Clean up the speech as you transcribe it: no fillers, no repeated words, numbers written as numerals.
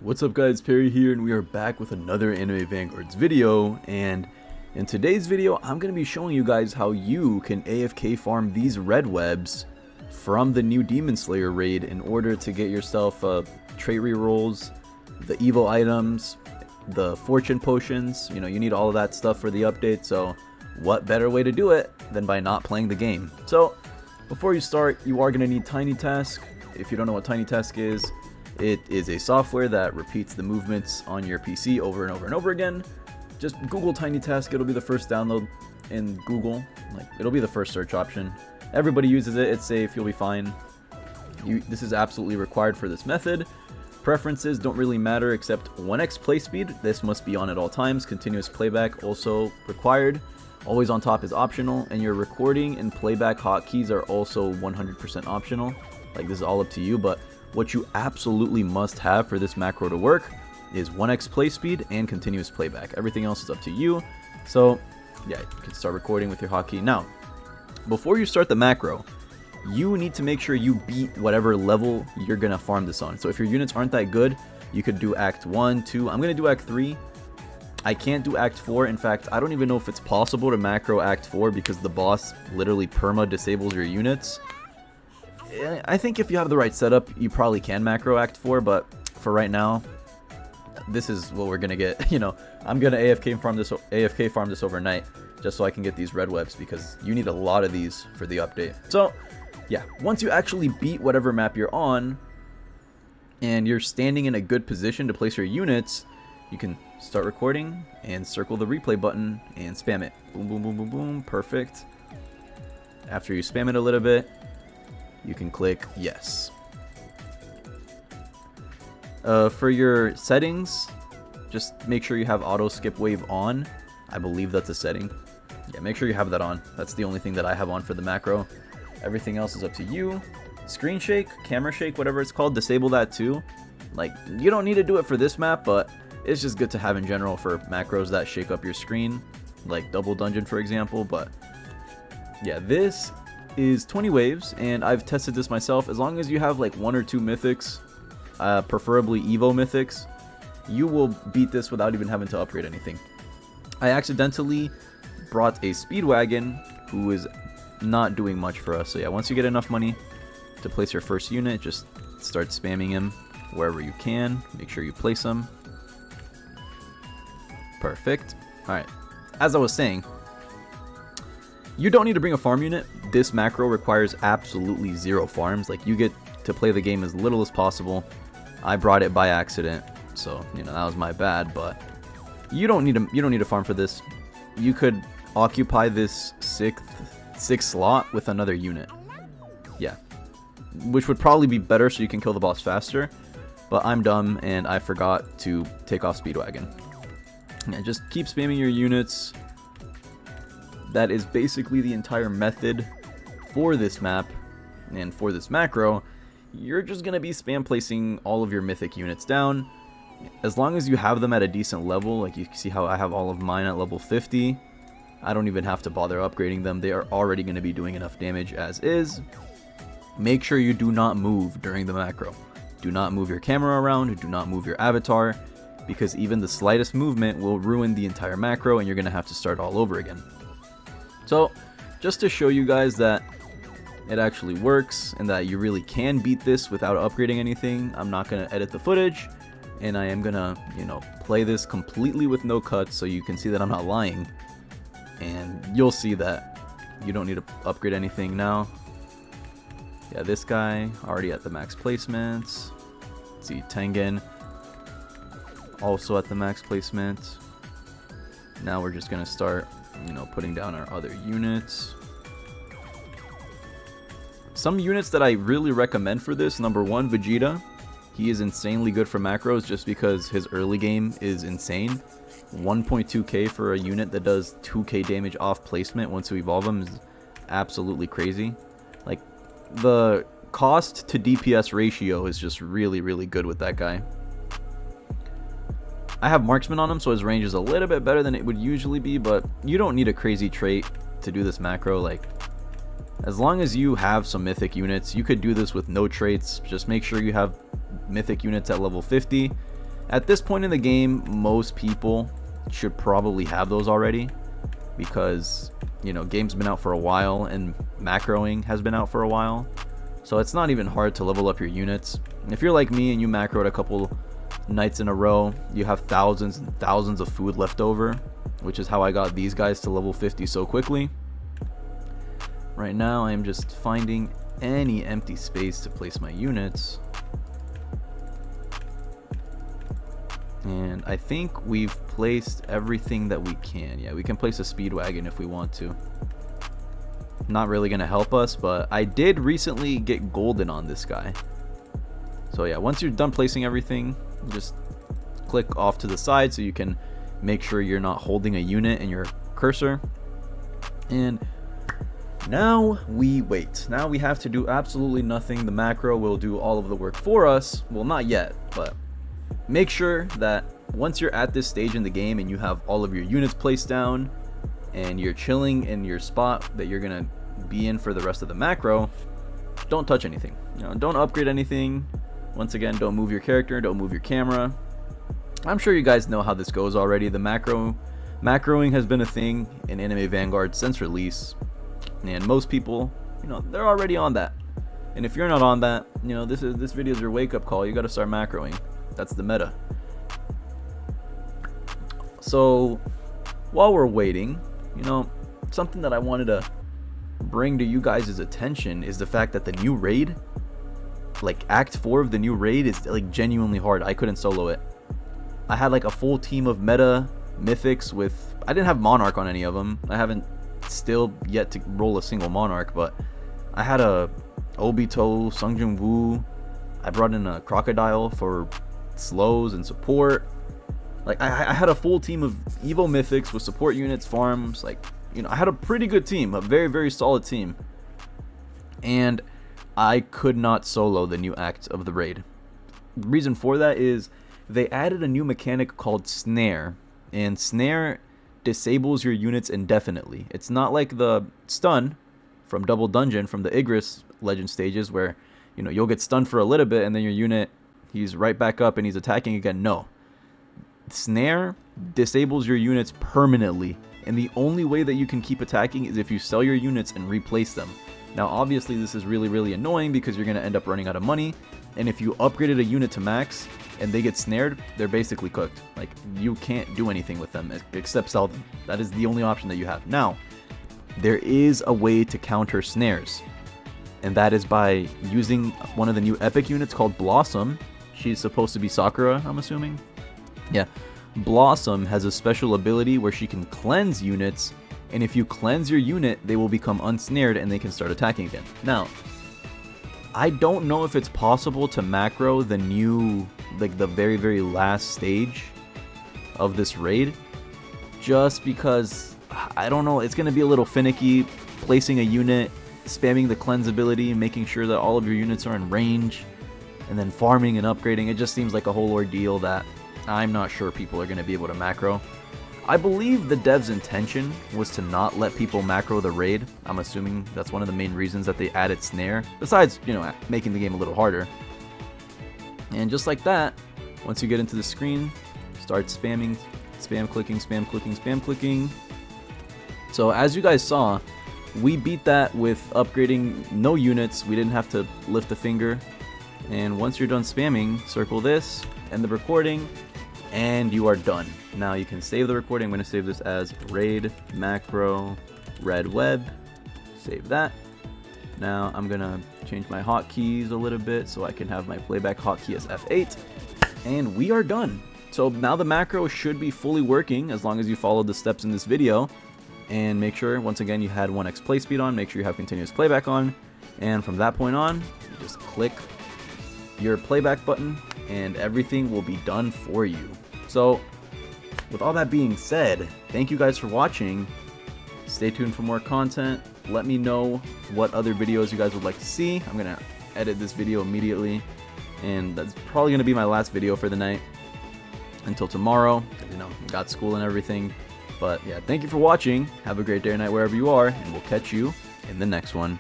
What's up guys, Perry here, and we are back with another Anime Vanguards video. And in today's video I'm going to be showing you guys how you can AFK farm these red webs from the new Demon Slayer raid in order to get yourself trait rerolls, the evo items, the fortune potions. You know, you need all of that stuff for the update, so what better way to do it than by not playing the game. So before you start, you are going to need TinyTask. If you don't know what TinyTask is, it is a software that repeats the movements on your PC over and over and over again. Just Google TinyTask, it'll be the first download in Google. It'll be the first search option. Everybody uses it, it's safe, you'll be fine. This is absolutely required for this method. Preferences don't really matter except 1x play speed. This must be on at all times. Continuous playback also required. Always on top is optional, and your recording and playback hotkeys are also 100% optional. This is all up to you, but what you absolutely must have for this macro to work is 1x play speed and continuous playback. Everything else is up to you. So yeah, you can start recording with your hotkey. Now, before you start the macro, you need to make sure you beat whatever level you're gonna farm this on. So if your units aren't that good, you could do Act 1, 2. I'm gonna do Act 3. I can't do Act 4. In fact, I don't even know if it's possible to macro Act 4 because the boss literally perma disables your units. I think if you have the right setup, you probably can macro Act 4, but for right now, this is what we're gonna get. You know, I'm gonna AFK farm this overnight just so I can get these red webs because you need a lot of these for the update. So yeah, once you actually beat whatever map you're on and you're standing in a good position to place your units, you can start recording and circle the replay button and spam it. Boom, boom, boom, boom, boom. Perfect. After you spam it a little bit, you can click yes. For your settings, just make sure you have auto skip wave on. I believe that's a setting. Yeah, make sure you have that on. That's the only thing that I have on for the macro. Everything else is up to you. Screen shake, camera shake, whatever it's called, disable that too. You don't need to do it for this map, but it's just good to have in general for macros that shake up your screen, like Double Dungeon for example. But yeah, this is 20 waves, and I've tested this myself. As long as you have 1 or 2 mythics, preferably Evo mythics, you will beat this without even having to upgrade anything. I accidentally brought a Speedwagon who is not doing much for us. So yeah, once you get enough money to place your first unit, just start spamming him wherever you can. Make sure you place him. Perfect. Alright, as I was saying, you don't need to bring a farm unit. This macro requires absolutely 0 farms. You get to play the game as little as possible. I brought it by accident, so you know that was my bad. But you don't need to farm for this. You could occupy this sixth slot with another unit. Yeah, which would probably be better, so you can kill the boss faster. But I'm dumb and I forgot to take off Speedwagon. Yeah, just keep spamming your units. That is basically the entire method for this map and for this macro. You're just going to be spam placing all of your mythic units down. As long as you have them at a decent level, you can see how I have all of mine at level 50. I don't even have to bother upgrading them. They are already going to be doing enough damage as is. Make sure you do not move during the macro. Do not move your camera around. Do not move your avatar, because even the slightest movement will ruin the entire macro and you're going to have to start all over again. So, just to show you guys that it actually works and that you really can beat this without upgrading anything, I'm not going to edit the footage, and I am going to, play this completely with no cuts so you can see that I'm not lying. And you'll see that you don't need to upgrade anything now. Yeah, this guy, already at the max placements. Let's see, Tengen, also at the max placement. Now we're just going to start putting down our other units. Some units that I really recommend for this: number 1, Vegeta. He is insanely good for macros just because his early game is insane. 1.2k for a unit that does 2k damage off placement once you evolve him is absolutely crazy. The cost to DPS ratio is just really, really good with that guy. I have marksman on him, so his range is a little bit better than it would usually be, but you don't need a crazy trait to do this macro. As long as you have some mythic units, you could do this with no traits. Just make sure you have mythic units at level 50, At this point in the game, most people should probably have those already, because you know, game's been out for a while and macroing has been out for a while, so it's not even hard to level up your units. If you're like me and you macroed a couple nights in a row, you have thousands and thousands of food left over, which is how I got these guys to level 50 so quickly. Right now I am just finding any empty space to place my units, and I think we've placed everything that we can. Yeah, we can place a speed wagon if we want to. Not really gonna help us, but I did recently get golden on this guy. So yeah, once you're done placing everything, just click off to the side so you can make sure you're not holding a unit in your cursor. And now we wait. Now we have to do absolutely nothing. The macro will do all of the work for us. Well, not yet, but make sure that once you're at this stage in the game and you have all of your units placed down and you're chilling in your spot that you're gonna be in for the rest of the macro, don't touch anything. You know, don't upgrade anything. Once again, don't move your character, don't move your camera. I'm sure you guys know how this goes already. The macroing has been a thing in Anime Vanguard since release, and most people, you know, they're already on that. And if you're not on that, you know, this video is your wake-up call. You got to start macroing. That's the meta. So while we're waiting, you know, something that I wanted to bring to you guys' attention is the fact that the new raid, like Act 4 of the new raid, is like genuinely hard. I couldn't solo it. I had like a full team of meta mythics with, I didn't have Monarch on any of them. I haven't still yet to roll a single Monarch, but I had a Obito, Sungjin Woo. I brought in a Crocodile for slows and support. Like I had a full team of Evo mythics with support units, farms. Like, you know, I had a pretty good team, a very, very solid team. And I could not solo the new act of the raid. The reason for that is they added a new mechanic called Snare, and Snare disables your units indefinitely. It's not like the stun from Double Dungeon from the Igris legend stages where, you know, you'll get stunned for a little bit and then your unit, he's right back up and he's attacking again. No. Snare disables your units permanently, and the only way that you can keep attacking is if you sell your units and replace them. Now obviously this is really, really annoying because you're going to end up running out of money, and if you upgraded a unit to max and they get snared, they're basically cooked. Like, you can't do anything with them except sell them. That is the only option that you have. Now, there is a way to counter snares, and that is by using one of the new epic units called Blossom. She's supposed to be Sakura, I'm assuming. Yeah, Blossom has a special ability where she can cleanse units, and if you cleanse your unit, they will become unsnared and they can start attacking again. Now, I don't know if it's possible to macro the new, like the very, very last stage of this raid, just because, I don't know, it's going to be a little finicky placing a unit, spamming the cleanse ability, making sure that all of your units are in range, and then farming and upgrading. It just seems like a whole ordeal that I'm not sure people are going to be able to macro. I believe the dev's intention was to not let people macro the raid. I'm assuming that's one of the main reasons that they added Snare, besides, you know, making the game a little harder. And just like that, once you get into the screen, start spamming, spam clicking, spam clicking, spam clicking. So as you guys saw, we beat that with upgrading no units. We didn't have to lift a finger. And once you're done spamming, circle this, end the recording, and you are done. Now you can save the recording. I'm going to save this as raid macro red web. Save that. Now I'm going to change my hotkeys a little bit so I can have my playback hotkey as F8. And we are done. So now the macro should be fully working as long as you follow the steps in this video. And make sure, once again, you had 1x play speed on. Make sure you have continuous playback on. And from that point on, you just click your playback button and everything will be done for you. So with all that being said, thank you guys for watching. Stay tuned for more content. Let me know what other videos you guys would like to see. I'm gonna edit this video immediately, and that's probably gonna be my last video for the night until tomorrow, you know, got school and everything. But yeah, thank you for watching. Have a great day or night wherever you are, and we'll catch you in the next one.